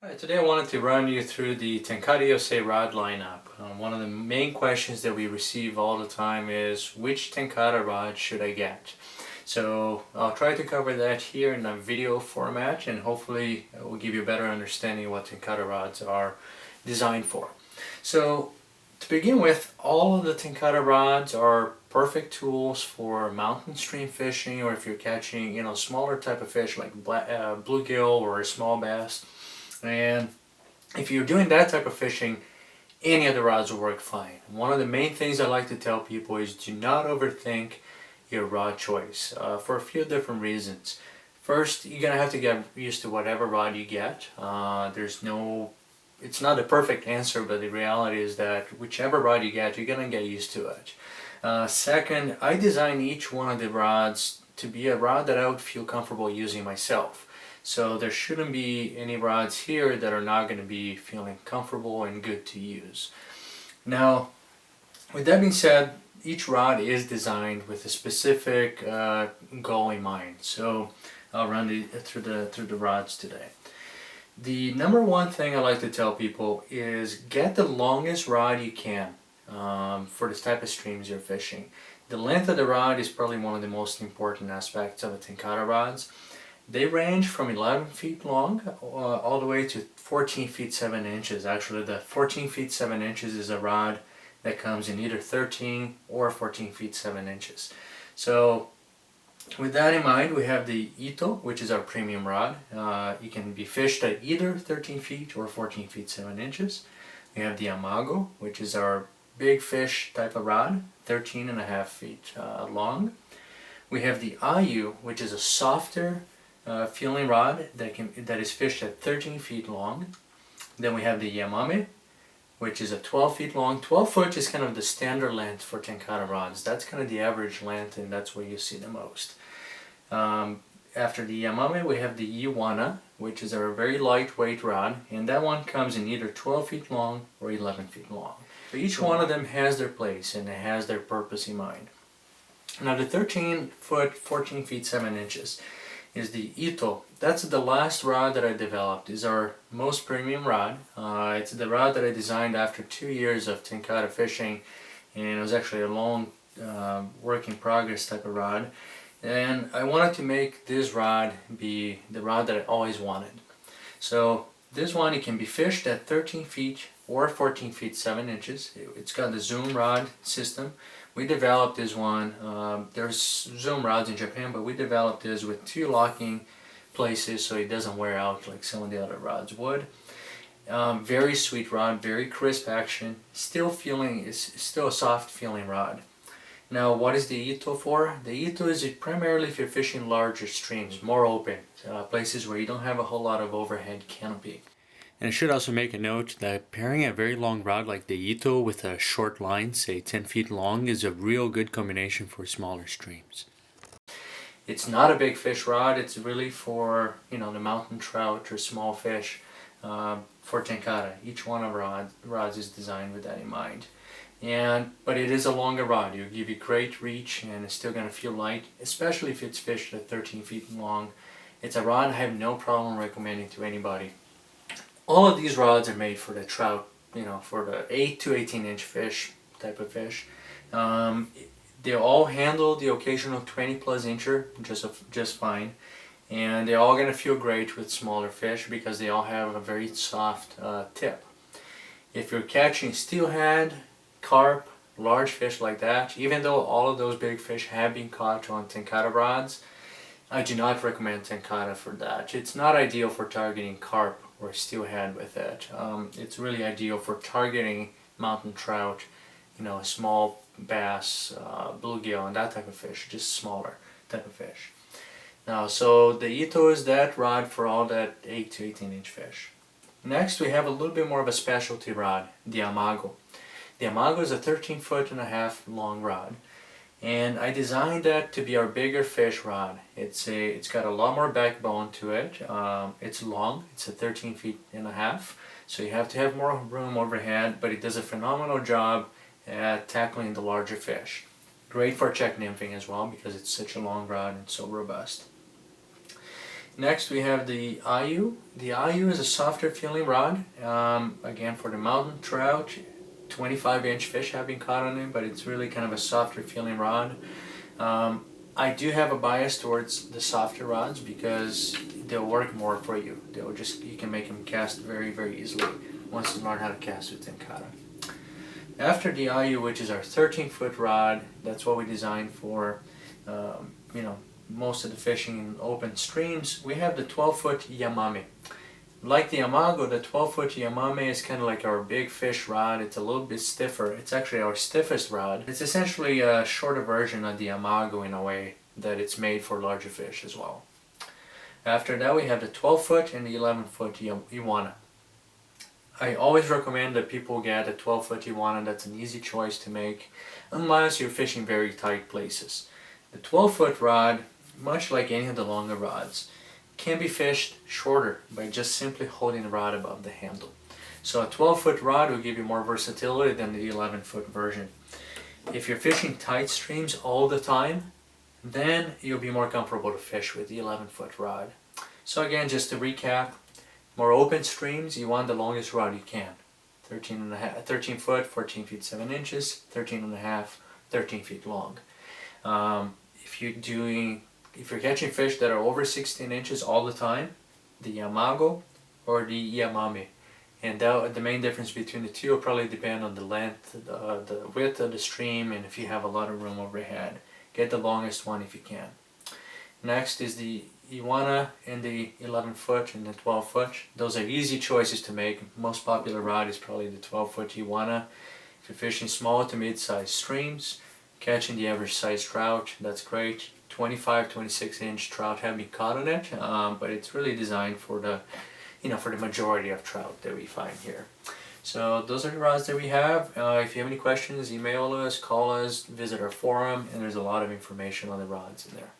Alright, today I wanted to run you through the Tenkara USA rod lineup. One of the main questions that we receive all the time is which Tenkara rod should I get? So I'll try to cover that here in a video format, and hopefully it will give you a better understanding of what Tenkara rods are designed for. So to begin with, all of the Tenkara rods are perfect tools for mountain stream fishing, or if you're catching smaller type of fish like bluegill or small bass. And if you're doing that type of fishing, any of the rods will work fine. One of the main things I like to tell people is do not overthink your rod choice for a few different reasons. First, you're going to have to get used to whatever rod you get. It's not a perfect answer, but the reality is that whichever rod you get, you're going to get used to it. Second, I design each one of the rods to be a rod that I would feel comfortable using myself. So there shouldn't be any rods here that are not going to be feeling comfortable and good to use. Now, with that being said, each rod is designed with a specific goal in mind. So I'll run through the rods today. The number one thing I like to tell people is get the longest rod you can for this type of streams you're fishing. The length of the rod is probably one of the most important aspects of the Tenkara rods. They range from 11 feet long all the way to 14 feet 7 inches. Actually, the 14 feet 7 inches is a rod that comes in either 13 or 14 feet 7 inches. So with that in mind, we have the Ito, which is our premium rod. It can be fished at either 13 feet or 14 feet 7 inches. We have the Amago, which is our big fish type of rod, 13.5 feet long. We have the Ayu, which is a softer feeling rod that is fished at 13 feet long. Then we have the Yamame, which is a 12 feet long. 12 foot is kind of the standard length for Tenkara rods. That's kind of the average length, and that's where you see the most. After the Yamame, we have the Iwana, which is our very lightweight rod, and that one comes in either 12 feet long or 11 feet long. So each one of them has their place and it has their purpose in mind. Now the 13 foot, 14 feet 7 inches is the Ito. That's the last rod that I developed. It's our most premium rod. It's the rod that I designed after 2 years of Tenkara fishing, and it was actually a long work in progress type of rod. And I wanted to make this rod be the rod that I always wanted. So this one, it can be fished at 13 feet or 14 feet 7 inches. It's got the zoom rod system. We developed this one, there's zoom rods in Japan, but we developed this with 2 locking places so it doesn't wear out like some of the other rods would. Very sweet rod, very crisp action, it's still a soft feeling rod. Now what is the Ito for? The Ito is primarily if you're fishing larger streams, more open, places where you don't have a whole lot of overhead canopy. And I should also make a note that pairing a very long rod like the Ito with a short line, say 10 feet long, is a real good combination for smaller streams. It's not a big fish rod, it's really for the mountain trout or small fish for Tenkara. Each one of our rods is designed with that in mind. But it is a longer rod. It'll give you great reach and it's still going to feel light, especially if it's fished at 13 feet long. It's a rod I have no problem recommending to anybody. All of these rods are made for the trout, for the 8 to 18 inch fish, type of fish. They all handle the occasional 20 plus incher just fine. And they're all going to feel great with smaller fish because they all have a very soft tip. If you're catching steelhead, carp, large fish like that, even though all of those big fish have been caught on Tenkara rods, I do not recommend Tenkara for that. It's not ideal for targeting carp or steelhead with it. It's really ideal for targeting mountain trout, small bass, bluegill, and that type of fish, just smaller type of fish. Now, so the Ito is that rod for all that 8 to 18 inch fish. Next, we have a little bit more of a specialty rod, the Amago. The Amago is a 13.5 foot long rod, and I designed that to be our bigger fish rod. It's got a lot more backbone to it. It's long. It's a 13.5 feet, so you have to have more room overhead, but it does a phenomenal job at tackling the larger fish. Great for check nymphing as well because it's such a long rod and so robust. Next we have the IU. The IU is a softer feeling rod. Again, for the mountain trout, 25-inch fish have been caught on it, but it's really kind of a softer feeling rod. I do have a bias towards the softer rods because they'll work more for you. You can make them cast very, very easily once you learn how to cast with Tenkara. After the IU, which is our 13-foot rod, that's what we designed for most of the fishing in open streams, we have the 12-foot Yamame. Like the Yamago, the 12-foot Yamame is kind of like our big fish rod. It's a little bit stiffer. It's actually our stiffest rod. It's essentially a shorter version of the Yamago in a way that it's made for larger fish as well. After that we have the 12-foot and the 11-foot Iwana. I always recommend that people get a 12-foot Iwana. That's an easy choice to make unless you're fishing very tight places. The 12-foot rod, much like any of the longer rods, can be fished shorter by just simply holding the rod above the handle. So a 12-foot rod will give you more versatility than the 11-foot version. If you're fishing tight streams all the time, then you'll be more comfortable to fish with the 11-foot rod. So again, just to recap, more open streams, you want the longest rod you can. 13 foot, 14 feet 7 inches, 13 and a half, 13 feet long. If you're catching fish that are over 16 inches all the time, the Yamago or the Yamame. And the main difference between the two will probably depend on the length, the width of the stream, and if you have a lot of room overhead. Get the longest one if you can. Next is the Iwana and the 11-foot and the 12-foot. Those are easy choices to make. Most popular rod is probably the 12-foot Iwana. If you're fishing small to mid-sized streams, catching the average size trout, that's great. 25-26-inch trout have been caught on it, but it's really designed for the majority of trout that we find here. So those are the rods that we have. If you have any questions, email us, call us, visit our forum, and there's a lot of information on the rods in there.